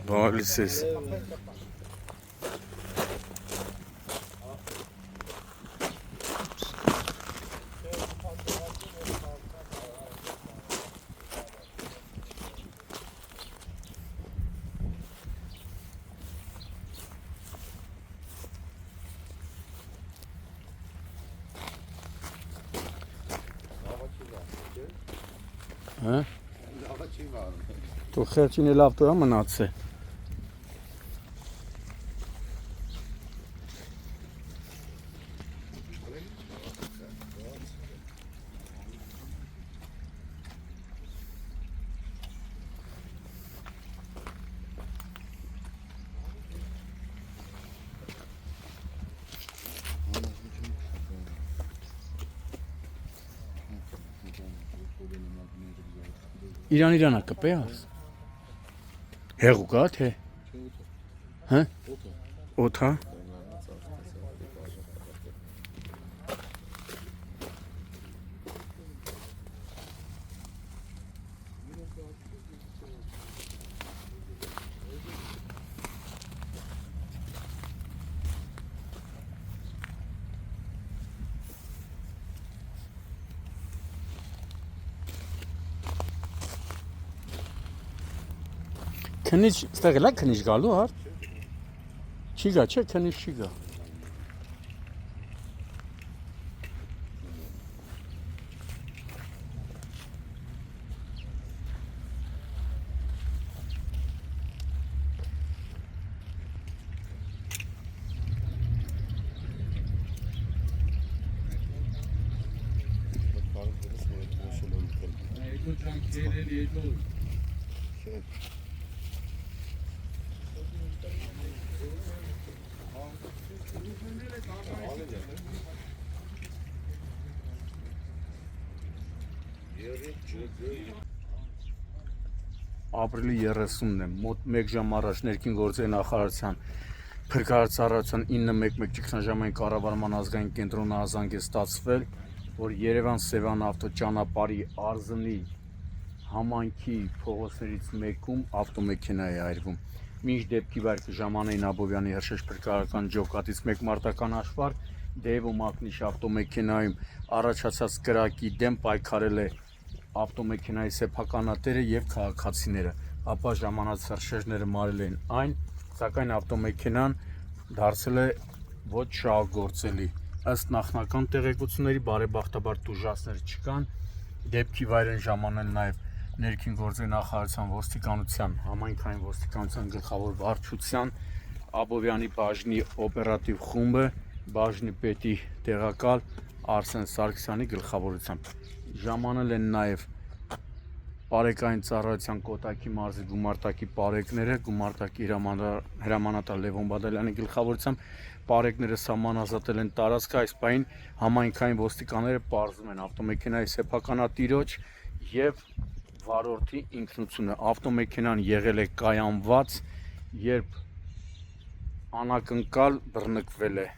Բալիսես Հա Լավա չի վարում։ Դու խելքին լավ դու մնացե Իրանա կպեաս Հեղուկա թե Հա Օթա Քնիչ, ստեղ էլա քնիչ գալու հար Չի գա, չէ, քնիչ չի գա Ապրիլի 30-ն է, մոտ 1 ժամ առաջ ներքին գործերի նախարարության Փրկարարության 911 ճգնաժամային կառավարման ազգային կենտրոնը ազանգ է ստացվել, որ Երևան-Սևան ավտոճանապարհի Արզնի համայնքի փողոցներից մեկում ավտոմեքենա է այրվում։ Մինչ դեպքի վայր ժամանային Աբովյանի Հրշեջ փրկարարական ջոկատից մեկ մարտական աշխարհ Դեևո Մակնիշ ավտոմեքենայում առաջացած կրակի դեմ պայքարել է ավտոմեքենայի սեփականատերը եւ քաղաքացիները, ապա ժամանած հրշեջները մարել են այն, սակայն ավտոմեքենան դարձել է ոչ շահագործելի։ Ըստ նախնական տեղեկությունների բարեբախտաբար տուժածներ չկան, դեպքի վայր են ժամանել նաեւ ներքին գործերի նախարարության ոստիկանության, համայնքային ոստիկանության գլխավոր վարչության Աբովյանի բաժնի օպերատիվ խումբը, բաժնի պետի տեղակալ Արսեն Սարգսյանի գլխավորությամբ։ Ժամանել են նաև Պարեկային ծառայության Կոտայքի մարզի գումարտակի պարեկները, գումարտակի հրամանատար Լևոն Բադալյանի գլխավորությամբ պարեկները սահմանազատել են տարածքը, այս պահին համայնքային ոստիկանները պարզում են ավտոմեքենայի սեփականատիրոջ եւ վարորդի ինքնությունը։ Ավտոմեքենան եղել է կայանված, երբ անակնկալ բռնկվել է։